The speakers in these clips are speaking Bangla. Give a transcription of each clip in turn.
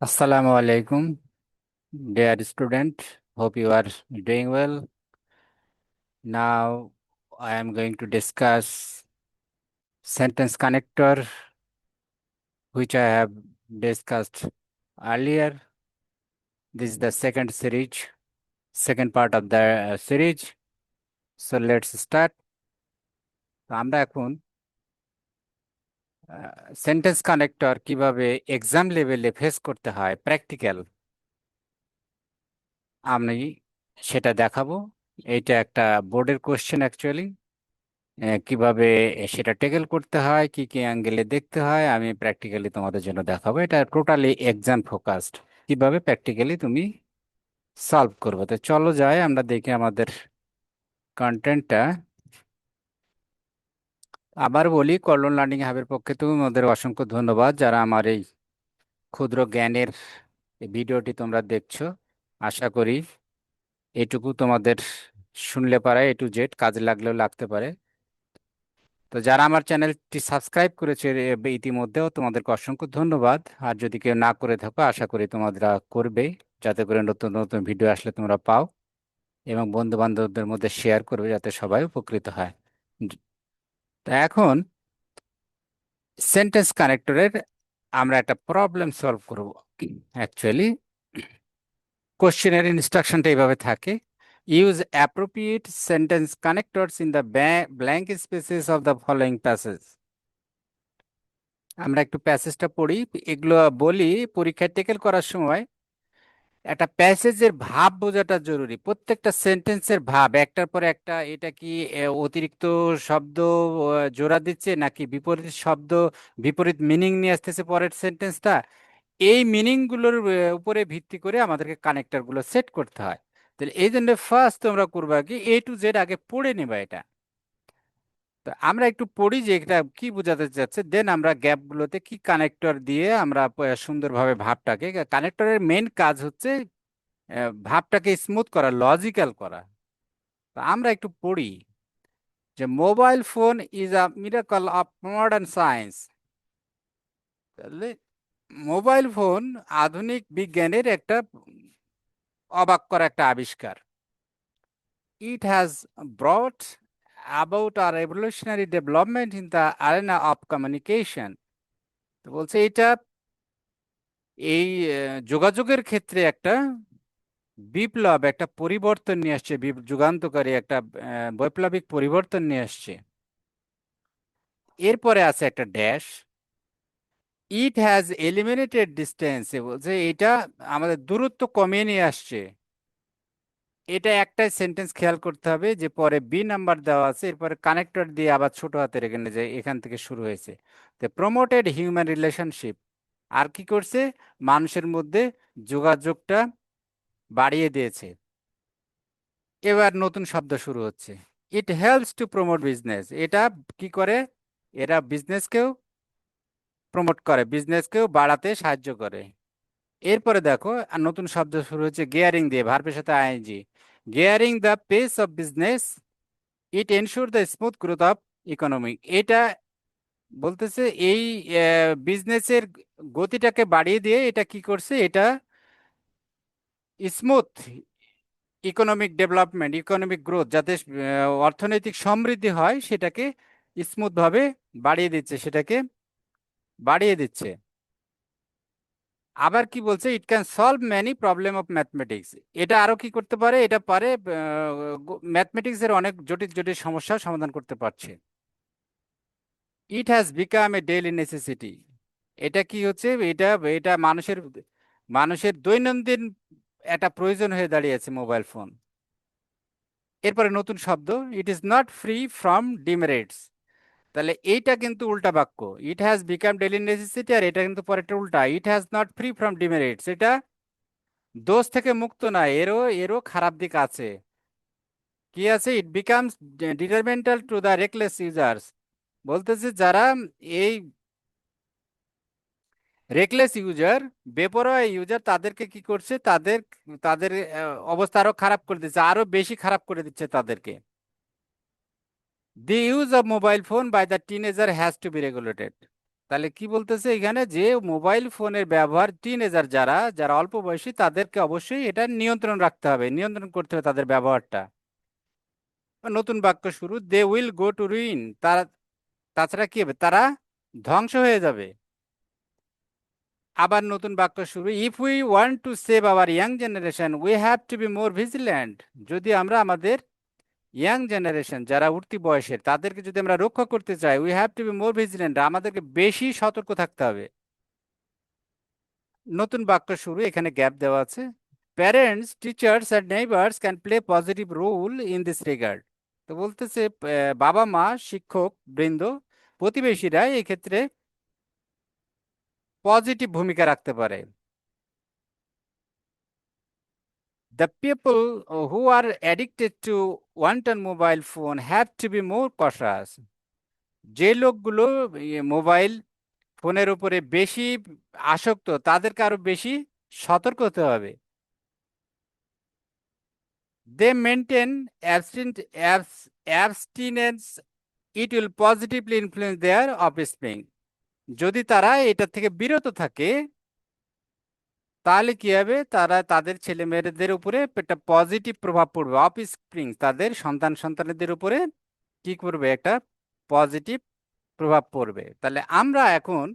Assalamu alaikum, dear student. Hope you are doing well. Now, I am going to discuss sentence connector, which I have discussed earlier. This is the second series, second part of the series. So let's start. তো আমরা এখন সেন্টেন্স কানেক্টর কিভাবে এক্সাম লেভেলে ফেস করতে হয় প্র্যাকটিক্যাল আমি সেটা দেখাবো। এইটা একটা বোর্ডের কোশ্চেন অ্যাকচুয়ালি। কিভাবে সেটা ট্যাকেল করতে হয়, কি কি অ্যাঙ্গেলে দেখতে হয়, আমি প্র্যাকটিক্যালি তোমাদের জন্য দেখাবো। এটা টোটালি এক্সাম ফোকাসড, কিভাবে প্র্যাকটিক্যালি তুমি সলভ করবে। তো চলো যাই, আমরা দেখি আমাদের কন্টেন্টটা। আবার বলি, কল্যাণ লার্নিং হাবের পক্ষে তোমাদের অসংখ্য ধন্যবাদ যারা আমার এই ক্ষুদ্র জ্ঞানের এই ভিডিওটি তোমরা দেখছো। আশা করি এটুকু তোমাদের শুনলে পারে, এ টু জেড কাজে লাগলেও লাগতে পারে। তো যারা আমার চ্যানেলটি সাবস্ক্রাইব করেছে ইতিমধ্যেও তোমাদেরকে অসংখ্য ধন্যবাদ। আর যদি কেউ না করে থাকো, আশা করি তোমরা করবে, যাতে করে নতুন নতুন ভিডিও আসলে তোমরা পাও, এবং বন্ধু বান্ধবদের মধ্যে শেয়ার করবে যাতে সবাই উপকৃত হয়। জ- তো এখন সেন্টেন্স কানেক্টরের আমরা একটা প্রবলেম সলভ করব। অ্যাকচুয়ালি কোশ্চেনের ইনস্ট্রাকশনটা এইভাবে থাকে: use appropriate sentence connectors in the blank spaces of the following passage. আমরা একটু প্যাসেজটা পড়ি, এগুলো বলি পরীক্ষায় ট্যাকেল করার সময়। একটা প্যাসেজের ভাব বোঝাটা জরুরি, প্রত্যেকটা সেন্টেন্সের ভাব একটার পর একটা। এটা কি অতিরিক্ত শব্দ জোড়া দিচ্ছে, নাকি বিপরীত শব্দ বিপরীত মিনিং নিয়ে আসতেছে পরের সেন্টেন্সটা। এই মিনিং গুলোর উপরে ভিত্তি করে আমাদেরকে কানেক্টর গুলো সেট করতে হয়। তাহলে এই জন্য ফার্স্ট তোমরা করবা কি, এ টু জেড আগে পড়ে নেবা এটা। তো আমরা একটু পড়ি যে এটা কি বোঝাতে চাচ্ছে, দেন আমরা গ্যাপ গুলোতে কি কানেক্টর দিয়ে আমরা সুন্দরভাবে ভাবটাকে। কানেক্টরের মেন কাজ হচ্ছে ভাবটাকে স্মুথ করা, লজিক্যাল করা। তো আমরা একটু পড়ি যে mobile phone is a miracle of modern science. তাহলে মোবাইল ফোন আধুনিক বিজ্ঞানের একটা অবাক করা একটা আবিষ্কার। It has brought about a revolutionary development in the arena of communication. তো বলছে এটা এই যোগাযোগের ক্ষেত্রে একটা বিপ্লব, একটা পরিবর্তন নিয়ে আসছে, যুগান্তকারী একটা বৈপ্লবিক পরিবর্তন নিয়ে আসছে। এরপরে আছে একটা dash, it has eliminated distance. বলছে এটা আমাদের দূরত্ব কমিয়ে নিয়ে আসছে। এটা একটাই সেন্টেন্স, খেয়াল করতে হবে যে পরে বি নাম্বার দেওয়া আছে, এরপরে কানেক্টর দিয়ে আবার ছোট হাতের এখানে যে এখান থেকে শুরু হয়েছে। তো প্রমোটেড হিউম্যান রিলেশনশিপ, আর কি করছে, মানুষের মধ্যে যোগাযোগটা বাড়িয়ে দিয়েছে। এবার নতুন শব্দ শুরু হচ্ছে, ইট হেল্পস টু প্রমোট বিজনেস। এটা কি করে, এরা বিজনেসকেও প্রমোট করে, বিজনেসকেও বাড়াতে সাহায্য করে। এরপরে দেখো আর নতুন শব্দ শুরু হচ্ছে গিয়ারিং দিয়ে, ভার্বের সাথে I N G. Gearing the pace of business, it ensure the smooth growth of economy. এটা বলতেছে এই বিজনেসের গতিটাকে বাড়িয়ে দিয়ে এটা কি করছে, এটা smooth economic development, economic growth, যাতে অর্থনৈতিক সমৃদ্ধি হয় সেটাকে স্মুথ ভাবে বাড়িয়ে দিচ্ছে, সেটাকে বাড়িয়ে দিচ্ছে। আবার কি বলছে, it can solve many problem of mathematics. এটা আরো কি করতে পারে, এটা পারে ম্যাথমেটিক্স এর অনেক জটিল জটিল সমস্যার সমাধান করতে পারছে। ইট has become a daily necessity. এটা কি হচ্ছে, এটা এটা মানুষের মানুষের দৈনন্দিন একটা প্রয়োজন হয়ে দাঁড়িয়েছে মোবাইল ফোন। এরপরে নতুন শব্দ, it is not free from demerits. তাহলে এইটা কিন্তু উল্টা বাক্য, it has become daily necessity, আর এটা কিন্তু পরেরটা উল্টা, it has not free from demerits. এটা দোষ থেকে মুক্ত না, এরও এরও খারাপ দিক আছে। কি আছে, it becomes detrimental to the reckless users. বলতেছে যারা এই রেকলেস ইউজার, বেপরোয়া ইউজার, তাদেরকে কি করছে, তাদের তাদের অবস্থা আরো খারাপ করে দিচ্ছে, আরো বেশি খারাপ করে দিচ্ছে তাদেরকে। The use of mobile phone by the teenager has to be regulated. তাহলে কি বলতেছে এখানে, যে মোবাইল ফোনের ব্যবহার টিনেজার যারা যারা অল্প বয়সী তাদেরকে অবশ্যই এটা নিয়ন্ত্রণ রাখতে হবে, নিয়ন্ত্রণ করতে হবে তাদের ব্যবহারটা। নতুন বাক্য শুরু, they will go to ruin, তারা, তাছাড়া কি হবে, তারা ধ্বংস হয়ে যাবে। আবার নতুন বাক্য শুরু, if we want to save our young generation we have to be more vigilant, যদি আমরা আমাদের ইয়াং জেনারেশন যারা উঠতি বয়সের তাদেরকে যদি আমরা রক্ষা করতে চাই, we have to be more vigilant, আমাদেরকে বেশি সতর্ক থাকতে হবে। নতুন বাক্য শুরু, এখানে গ্যাপ দেওয়া আছে, parents teachers and neighbours can play positive role in this regard, তো বলতেছে বাবা মা শিক্ষক বৃন্দ প্রতিবেশীরা এই ক্ষেত্রে পজিটিভ ভূমিকা রাখতে পারে। The people who are addicted two wonton mobile phone have to be more কশাস, যে লোকগুলো মোবাইল ফোনের উপরে বেশি আসক্ত তাদেরকে আরো বেশি সতর্ক হতে হবে। They maintain abstinence, it will positively influence their offspring, যদি তারা এটা থেকে বিরত থাকে তাহলে কি হবে, তারা তাদের ছেলে মেয়েদের উপরে একটা পজিটিভ প্রভাব পড়বে, অফস্প্রিং তাদের সন্তান সন্তানদের উপরে কি করবে, একটা পজিটিভ প্রভাব পড়বে। তাহলে আমরা এখন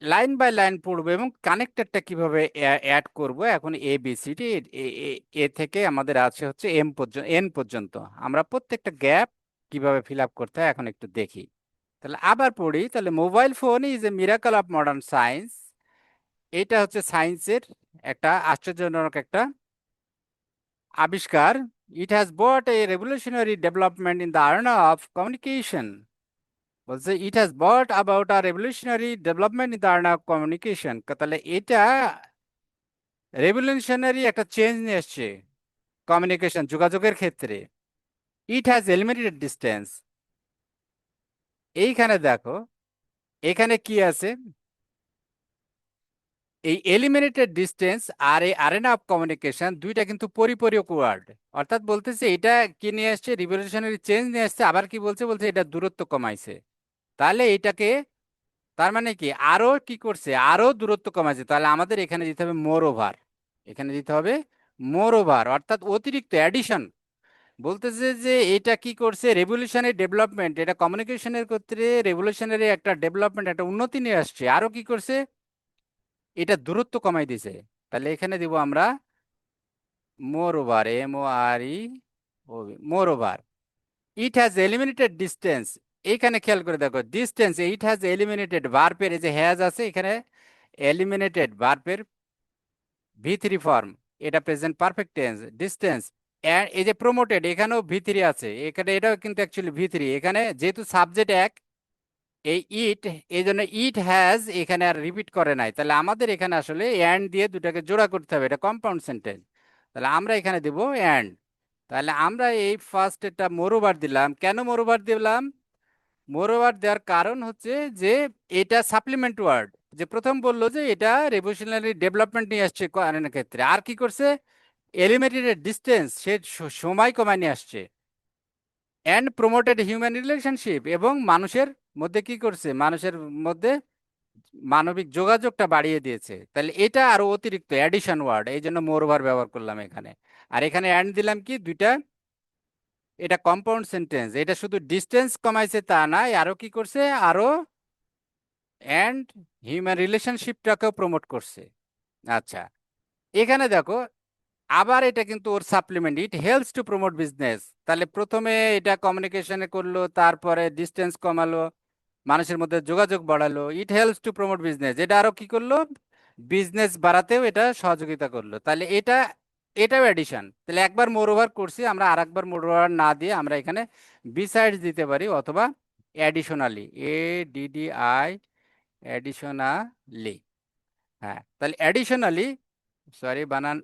লাইন বাই লাইন পড়বো এবং কানেক্টরটা কিভাবে অ্যাড করব। এখন এ বি সি ডি, এ থেকে আমাদের আছে হচ্ছে এন পর্যন্ত, আমরা প্রত্যেকটা গ্যাপ কিভাবে ফিল আপ করতে হয় এখন একটু দেখি। তাহলে আবার পড়ি, তাহলে mobile phone is a miracle of modern science, এটা হচ্ছে সায়েন্সের একটা আশ্চর্যজনক একটা আবিষ্কার। It has bought a revolutionary development in the arena of communication, বলছে it has bought about a revolutionary development in the arena of communication, তাহলে এটা রেভলিউশনারি একটা চেঞ্জ নিয়ে এসছে কমিউনিকেশন যোগাযোগের ক্ষেত্রে। ইট হ্যাজ এলিমিনেটেড ডিস্টেন্স, এইখানে দেখো এখানে কি আছে, এই এলিমিনেটেড ডিস্টেন্স আর এই আরেনা অফ কমিউনিকেশন দুইটা কিন্তু পরিপূরক ওয়ার্ড, অর্থাৎ বলতেছে এটা কি নিয়ে আসছে, রিভলিউশনারি চেঞ্জ নিয়ে আসছে, আবার কি বলছে, বলছে এটা দূরত্ব কমাইছে। তাহলে এটাকে, তার মানে কি আরো কি করছে, আরো দূরত্ব কমাইছে, তাহলে আমাদের এখানে দিতে হবে মোর ওভার, এখানে দিতে হবে মোর ওভার, অর্থাৎ অতিরিক্ত অ্যাডিশন। বলতেছে যে এটা কি করছে, রেভলিউশনারি ডেভেলপমেন্ট, এটা কমিউনিকেশনের ক্ষেত্রে রেভলিউশনারি একটা ডেভেলপমেন্ট, একটা উন্নতি নিয়ে আসছে, আরো কি করছে, এটা দূরত্ব কমাই দিছে। তাহলে এখানে দিব আমরা মোর over, MORE, more over. It has eliminated distance, এইখানে খেয়াল করে দেখো ডিস্টেন্স, ইট হ্যাজ এলিমিনেটেড ভার্বের এই যে হ্যাজ আছে এখানে, এলিমিনেটেড ভার্বের V3 ফর্ম, এটা প্রেজেন্ট পারফেক্ট টেন্স। ডিস্টেন্স এই যে প্রমোটেড, এখানেও V3 আছে, এখানে এটাও কিন্তু অ্যাকচুয়ালি V3, এখানে যেহেতু সাবজেক্ট এক, এই ইট, এই জন্য ইট হ্যাজ এখানে আর রিপিট করে নাই, তাহলে আমাদের এখানে আসলে অ্যান্ড দিয়ে দুটাকে জোড়া করতে হবে, এটা কম্পাউন্ড সেন্টেন্স। তাহলে আমরা এখানে দেব অ্যান্ড। তাহলে আমরা এই ফার্স্ট এটা মোরওভার দিলাম, কেন মোরওভার দিলাম, মোরওভার দেওয়ার কারণ হচ্ছে যে এটা সাপ্লিমেন্ট ওয়ার্ড, যে প্রথম বললো যে এটা রেভলিউশনারি ডেভেলপমেন্ট নিয়ে আসছে কারণের ক্ষেত্রে, আর কি করছে, এলিমিনেটেড ডিস্টেন্স, সে সময় কমায় নিয়ে আসছে, অ্যান্ড প্রমোটেড হিউম্যান রিলেশনশিপ, এবং মানুষের মধ্যে কি করছে, মানুষের মধ্যে মানবিক যোগাযোগটা বাড়িয়ে দিয়েছে। তাহলে এটা আরো অতিরিক্ত অ্যাডিশন ওয়ার্ড, এই জন্য মোর ওভার ব্যবহার করলাম এখানে। আর এখানে অ্যান্ড দিলাম কি দুইটা, এটা কম্পাউন্ড সেন্টেন্স, এটা শুধু ডিস্টেন্স কমাইছে তা না, আরো কি করছে, আরো অ্যান্ড হিউম্যান রিলেশনশিপটাকেও প্রমোট করছে। আচ্ছা, এখানে দেখো আবার এটা কিন্তু ওর supplement, it helps to promote business, তাহলে প্রথমে এটা কমিউনিকেশনে করলো, তারপরে ডিস্টেন্স কমালো, মানুষের মধ্যে যোগাযোগ বাড়ালো, ইট হেল্পস টু প্রমোট বিজনেস, এটা আরো কি করলো, বিজনেস বাড়াতেও এটা সহযোগিতা করলো। তাহলে এটাও এডিশন, তাহলে একবার মোর ওভার করছি আমরা, আর একবার মোর ওভার না দিয়ে আমরা এখানে বিসাইডস দিতে পারি, অথবা অ্যাডিশনালি, ADDI, অ্যাডিশনালি। হ্যাঁ, তাহলে অ্যাডিশনালি, সরি বানান,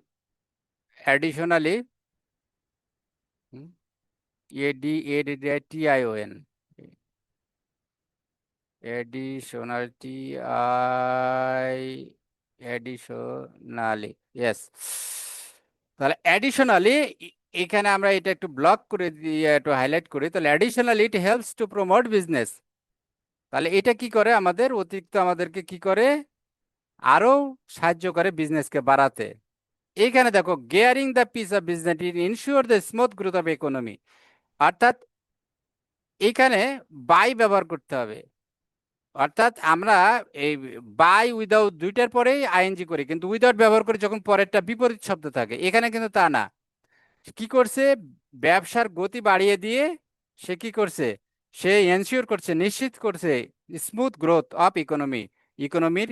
অ্যাডিশনালি, ADDITION, অ্যাডিশনালি, ইয়েস। তাহলে অ্যাডিশনালি, এখানে আমরা এটা একটু ব্লক করে দিয়ে একটু হাইলাইট করি, তাহলে additionally it helps to promote business, তাহলে এটা কি করে, আমাদের অতিরিক্ত আমাদেরকে কি করে, আরো সাহায্য করে বিজনেসকে বাড়াতে। এইখানে দেখো, gearing the piece of business ensure the smooth growth of economy, অর্থাৎ এইখানে বাই ব্যবহার করতে হবে। অর্থাৎ আমরা এই বাই উইদাউট দুইটার পরেই আইএনজি করি, কিন্তু উইদাউট ব্যবহার করি যখন পরেরটা বিপরীত শব্দ থাকে। এখানে কিন্তু তা না। কি করছে, ব্যবসার গতি বাড়িয়ে দিয়ে সে কি করছে, সে এনশিওর করছে, নিশ্চিত করছে স্মুথ গ্রোথ অফ ইকোনমি, ইকোনমির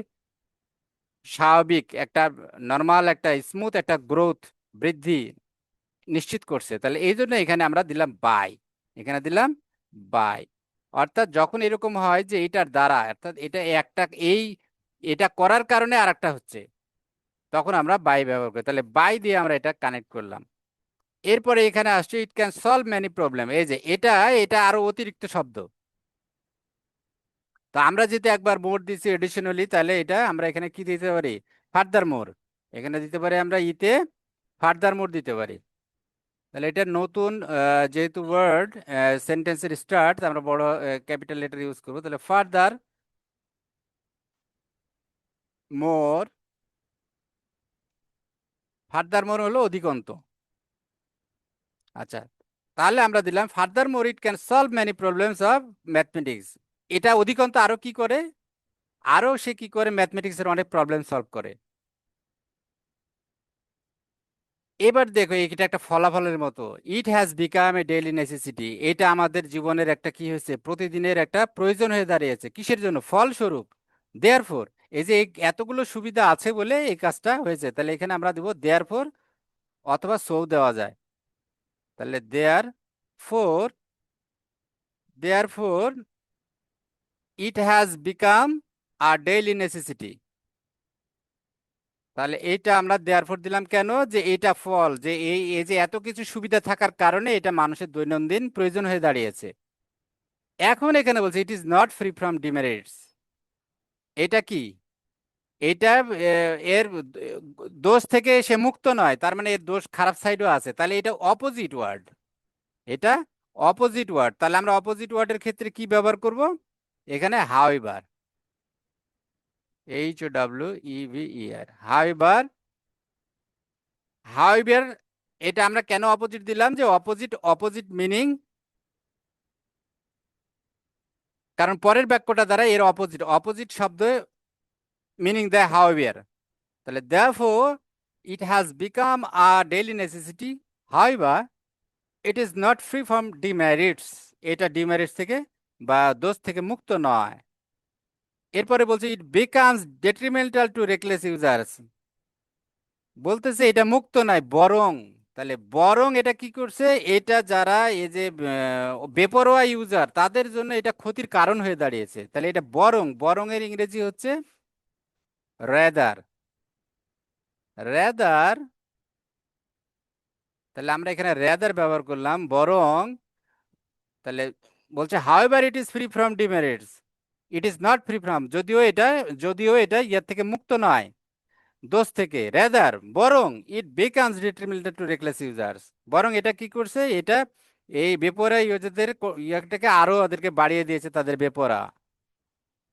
স্বাভাবিক একটা, নর্মাল একটা স্মুথ একটা গ্রোথ, বৃদ্ধি নিশ্চিত করছে। তাহলে এই জন্য এখানে আমরা দিলাম বাই, এখানে দিলাম বাই। অর্থাৎ যখন এরকম হয় যে এটার দ্বারা, অর্থাৎ এটা একটা, এই এটা করার কারণে আর একটা হচ্ছে, তখন আমরা বাই ব্যবহার করি। তাহলে বাই দিয়ে আমরা এটা কানেক্ট করলাম। এরপরে এখানে আসছে it can solve many problem. এই যে এটা, এটা আরো অতিরিক্ত শব্দ। তো আমরা যদি একবার মোর দিচ্ছি এডিশনালি, তাহলে এটা আমরা এখানে কি দিতে পারি, ফার্দার মোর। এখানে দিতে পারি আমরা ইতে ফার্দার মোর দিতে পারি। তাহলে এটা নতুন যেহেতু ওয়ার্ড, সেন্টেন্সের স্টার্ট আমরা বড় ক্যাপিটাল লেটার ইউজ করবো। তাহলে ফার্দার মোর, ফার্দার মোর হলো অধিকন্ত। আচ্ছা, তাহলে আমরা দিলাম further more it can solve many problems of mathematics. এটা অধিকন্ত আরো কি করে, আরো সে কি করে ম্যাথমেটিক্সের অনেক প্রবলেম সলভ করে। এবার দেখো, এটা একটা ফলাফলের মতো। ইট has become a daily necessity, এটা আমাদের জীবনের একটা কি হয়েছে, প্রতিদিনের একটা প্রয়োজন হয়ে দাঁড়িয়েছে। কিসের জন্য, ফলস্বরূপ। দেয়ারফর, এই যে এতগুলো সুবিধা আছে বলে এই কাজটা হয়েছে। তাহলে এখানে আমরা দেবো দেয়ারফর, অথবা সো দেওয়া যায়। তাহলে four therefore it has become a daily necessity. তাহলে এইটা আমরা দেয়ারফর দিলাম কেন, যে এটা ফল, যে এই এই যে এত কিছু সুবিধা থাকার কারণে এটা মানুষের দৈনন্দিন প্রয়োজন হয়ে দাঁড়িয়েছে। এখন এখানে বলছে ইট is not free from demerits. এটা কি, এটা এর দোষ থেকে সে মুক্ত নয়, তার মানে এর দোষ, খারাপ সাইডও আছে। তাহলে এটা অপোজিট ওয়ার্ড, এটা অপোজিট ওয়ার্ড। তাহলে আমরা অপোজিট ওয়ার্ডের ক্ষেত্রে কি ব্যবহার করব, এখানে হাউএভার, HOWEVER, হাউএভার। হাউএভার, এটা আমরা কেন অপোজিট দিলাম, যে অপোজিট, অপোজিট মিনিং, কারণ পরের বাক্যটা দ্বারা এর অপোজিট, অপোজিট শব্দ মিনিং দেয় হাউএভার। তাহলে therefore it has become a daily necessity, however it is not free from demerits, এটা ডিমেরিটস থেকে বা দোষ থেকে মুক্ত নয়। এরপরে বলছে it becomes detrimental two reckless users, বলতেছে এটা মুক্ত নয় বরং। তাহলে বরং এটা কি করছে, এটা যারা এই যে বেপরোয়া ইউজার, তাদের জন্য এটা ক্ষতির কারণ হয়ে দাঁড়িয়েছে। তাহলে এটা বরং, বরং এর ইংরেজি হচ্ছে রেদার, রেদার। তাহলে আমরা এখানে রেদার ব্যবহার করলাম, বরং। তাহলে বলছে however it is free from demerits, it is not free from, যদিও এটা ইয়ার থেকে মুক্ত নয়, দোষ থেকে। রেদার, বরং it becomes detrimental to reckless users, বরং এটা কি করছে, এটা এই বেপরা ইউজারদের ইয়াটাকে আরো ওদেরকে বাড়িয়ে দিয়েছে, তাদের বেপরা।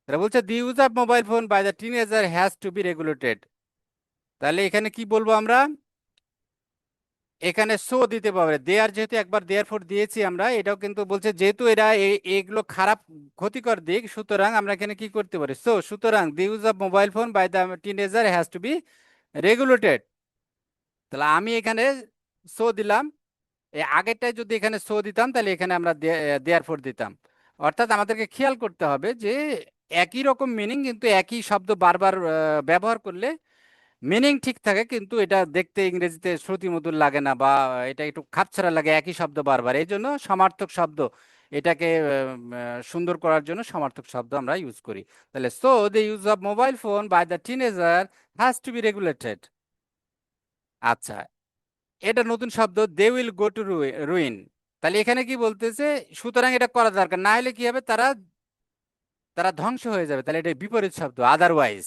তারা বলছে the use of mobile phone by the teenager has to be regulated. তাহলে এখানে কি বলবো আমরা, এখানে সো দিতে পারবে। দেয়ার, যেহেতু একবার দেয়ার ফোর দিয়েছি আমরা, এটাও কিন্তু বলছে যেহেতু এরা এগুলো খারাপ, ক্ষতিকর দিক, সুতরাং আমরা এখানে কি করতে পারি, সো সুতরাং the use of mobile phone by the teenager has to be regulated. তাহলে আমি এখানে সো দিলাম। এই আগেরটাই যদি এখানে সো দিতাম, তাহলে এখানে আমরা দেয়ার ফোর দিতাম। অর্থাৎ আমাদেরকে খেয়াল করতে হবে যে একই রকম মিনিং, কিন্তু একই শব্দ বারবার ব্যবহার করলে মিনিং ঠিক থাকে, কিন্তু এটা দেখতে ইংরেজিতে শ্রুতিমধুর লাগে না, বা এটা একটু খাপছাড়া লাগে একই শব্দ বারবার। এই জন্য সমার্থক শব্দ, এটাকে সুন্দর করার জন্য সমার্থক শব্দ আমরা ইউজ করি। তাহলে so the use of mobile phone by the teenager has to be regulated. আচ্ছা, এটা নতুন শব্দ, they will go to ruin. তাহলে এখানে কি বলতেছে, সুতরাং এটা করা দরকার, না হলে কি হবে, তারা তারা ধ্বংস হয়ে যাবে। তাহলে এটা বিপরীত শব্দ, আদারওয়াইজ,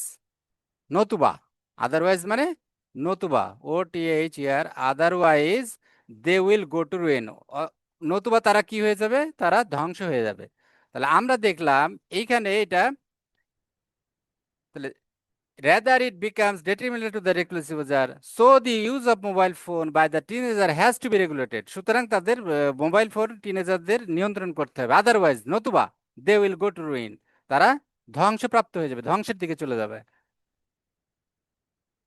নতুবা। আদারওয়াইজ মানে নতুবা, OTHER, otherwise they will go to ruin, নতুবা তারা কি হয়ে যাবে, তারা ধ্বংস হয়ে যাবে। তাহলে আমরা দেখলাম এইখানে এটা, তাহলে rather it becomes detrimental to the reclusive user, so the use of mobile phone by the teenager has to be regulated. সুতরাং তাদের মোবাইল ফোন টিনেজারদের নিয়ন্ত্রণ করতে হবে, আদারওয়াইজ নতুবা they will go to ruin, তারা ধ্বংসপ্রাপ্ত হয়ে যাবে, ধ্বংসের দিকে চলে যাবে।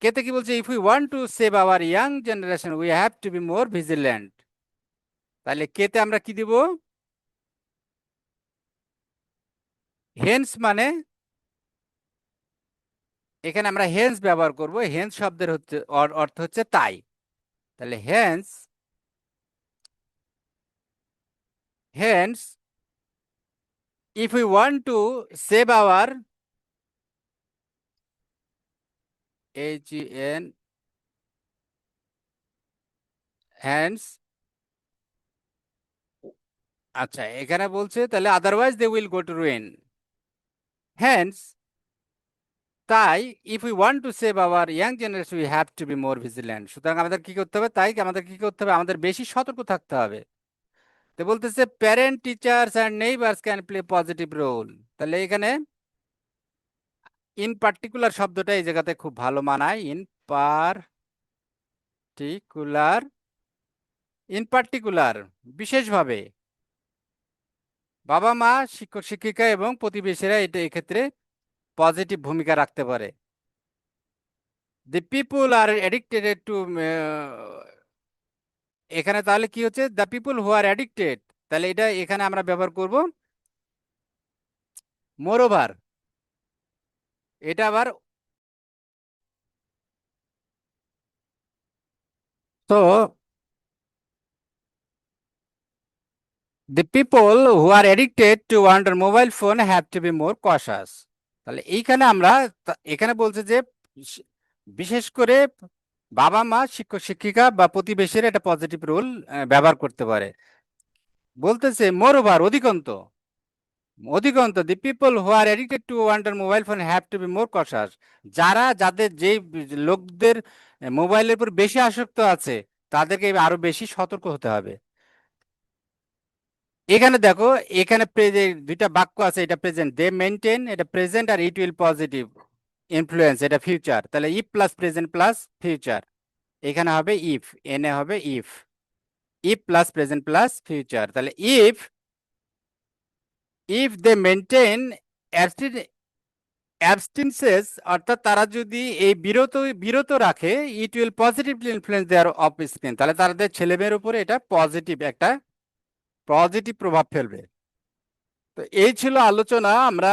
কেতে কি বলছে, if we want to save our young generation we have to be more vigilant. তাহলে কেতে আমরা কি দিব, হেন্স মানে এখানে আমরা হেন্স ব্যবহার করব, হেন্স শব্দের হচ্ছে অর্থ হচ্ছে তাই। তাহলে hence, hence if we want to save our HEN hands, আচ্ছা এখানে বলছে তাহলে otherwise they will go to ruin, hence তাই if we want to save our young generation we have to be more vigilant. সুতরাং আমাদের কি করতে হবে, তাই আমাদের কি করতে হবে, আমাদের বেশি সতর্ক থাকতে হবে। তো বলতেছে parent teachers and neighbours can play positive role. তাহলে এখানে ইন পার্টিকুলার শব্দটা এই জায়গাতে খুব ভালো মানায়, ইন পার্টিকুলার, ইন পার্টিকুলার বিশেষভাবে বাবা মা শিক্ষক শিক্ষিকা এবং প্রতিবেশীরা এটা এক্ষেত্রে পজিটিভ ভূমিকা রাখতে পারে। দি পিপুল আর অ্যাডিক্টেড টু, এখানে তাহলে কি হচ্ছে, the people who are addicted, তাহলে এটা এখানে আমরা ব্যবহার করব মোরওভার, এটা আবার তো the people who are addicted to under mobile phone have to be more cautious। তাহলে এইখানে আমরা এখানে বলছে যে বিশেষ করে বাবা মা শিক্ষক শিক্ষিকা বা প্রতিবেশীরা এটা পজিটিভ রোল ব্যবহার করতে পারে। বলতেছে মোর ওভার অধিকন্ত, অধিকন্ত the people who are addicted to under mobile phone have to be more cautious, যারা যাদের যে লোকদের মোবাইলের উপর বেশি আসক্ত আছে তাদেরকে আরো বেশি সতর্ক হতে হবে। এখানে দেখো, এখানে দুইটা বাক্য আছে, এটা প্রেজেন্ট, দে মেনটেন, এটা প্রেজেন্ট, আর ইট উইল পজিটিভ ইনফ্লুয়েন্স এটা ফিউচার। তাহলে if plus present plus future, এখানে হবে ইফ, এনে হবে if, if plus present plus future. তাহলে if, if they maintain abstinences, অর্থাৎ তারা যদি এই বিরত বিরত রাখে, it will positively influence their offspring, তাহলে তাদের ছেলেমেয়ের উপরে এটা পজিটিভ একটা পজিটিভ প্রভাব ফেলবে। তো এই ছিল আলোচনা, আমরা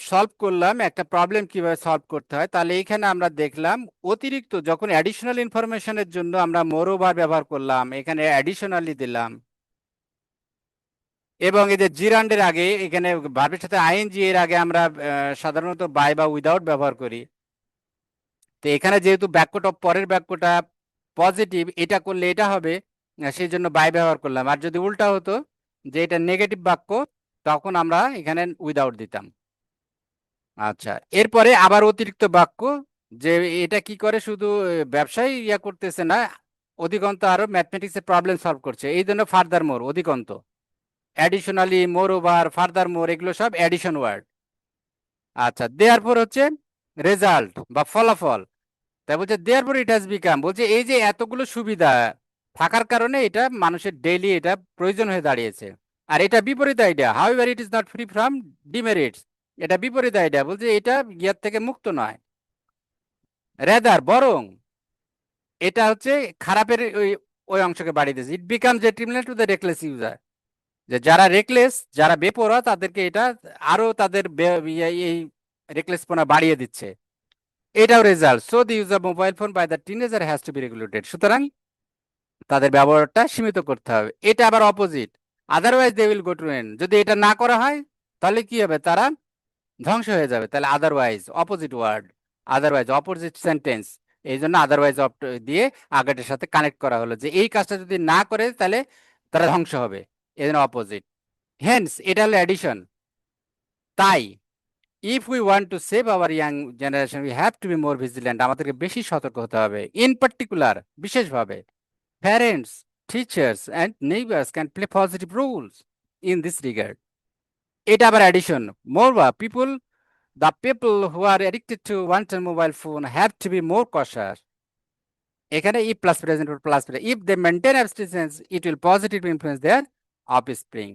সলভ করলাম একটা প্রবলেম কিভাবে সলভ করতে হয়। তাহলে এইখানে আমরা দেখলাম অতিরিক্ত যখন অ্যাডিশনাল ইনফরমেশনের জন্য আমরা মোরওভার ব্যবহার করলাম, এখানে অ্যাডিশনালি দিলাম, এবং এই যে জিরান্ডের আগে এখানে ভার্বের সাথে আইএনজি এর আগে আমরা সাধারণত বাই বা উইদাউট ব্যবহার করি। তো এখানে যেহেতু বাক্যটা পরের বাক্যটা পজিটিভ, এটা করলে এটা হবে, সেই জন্য বাই ব্যবহার করলাম। আর যদি উল্টা হতো যে এটা নেগেটিভ বাক্য, তখন আমরা এখানে উইদাউট দিতাম। আচ্ছা, এরপরে আবার অতিরিক্ত বাক্য, যে এটা কি করে, শুধু ব্যবসায় ইয়া করতেছে না, অধিকন্ত আরো ম্যাথমেটিক্সের প্রবলেম সলভ করছে, এই জন্য ফার্দার মোর অধিকন্ত, অ্যাডিশনালি, মোর ওভার, ফার্দার মোর, এগুলো সব অ্যাডিশন ওয়ার্ড। আচ্ছা, দেয়ার পর হচ্ছে রেজাল্ট বা ফলাফল। তাই বলছে দেয়ার পর ইট হ্যাজ বিকাম, বলছে এই যে এতগুলো সুবিধা থাকার কারণে এটা মানুষের ডেইলি এটা প্রয়োজন হয়ে দাঁড়িয়েছে। আর এটা বিপরীত idea, however it is not free from demerits, এটা বিপরীত আইডিয়া, বলছে এটা ইয়ার থেকে মুক্ত নয়, রেদার বরং এটা হচ্ছে খারাপের ওই ওই অংশকে বাড়িয়ে দিয়েছে। It become detrimental to the reckless user, যে যারা রেকলেস, যারা বেপরোয়া, তাদেরকে এটা আরো তাদের এই রেকলেসপনা বাড়িয়ে দিচ্ছে। এটাও result, so the use of mobile phone by the teenager has to be regulated, সুতরাং তাদের ব্যবহারটা সীমিত করতে হবে। এটা আবার opposite, otherwise they will go to end, যদি এটা না করা হয় তাহলে কি হবে, তারা ধ্বংস হয়ে যাবে। তাহলে otherwise opposite word, otherwise opposite sentence, এই জন্য আদারওয়াইজ দিয়ে আগেটার সাথে কানেক্ট করা হলো, যে এই কাজটা যদি না করে তাহলে তারা ধ্বংস হবে, এই জন্য অপোজিট। হেন্স এটা হলো অ্যাডিশন, তাই if we want to save our young generation we have to be more vigilant, আমাদেরকে বেশি সতর্ক হতে হবে। ইন পার্টিকুলার বিশেষভাবে, parents, teachers and neighbours can play positive roles in this regard. এটা আবার addition. More people, the people who are addicted to one-time mobile phone have to be more cautious. এখানে if plus present or plus present, if they maintain abstinence it will positively influence their offspring.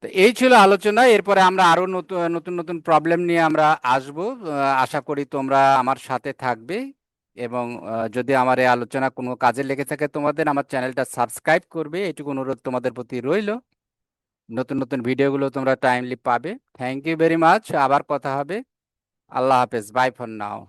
তো এই ছিল আলোচনা। এরপরে আমরা আরো নতুন নতুন নতুন প্রবলেম নিয়ে আমরা আসবো। আশা করি তোমরা আমার সাথে থাকবে, এবং যদি আমার এই আলোচনা কোনো কাজে লেগে থাকে তোমাদের, আমার চ্যানেলটা সাবস্ক্রাইব করবে, এটুকু অনুরোধ তোমাদের প্রতি রইলো। নতুন নতুন ভিডিওগুলো তোমরা টাইমলি পাবে। Thank you very much. আবার কথা হবে। আল্লাহ হাফেজ, বাই ফর নাও।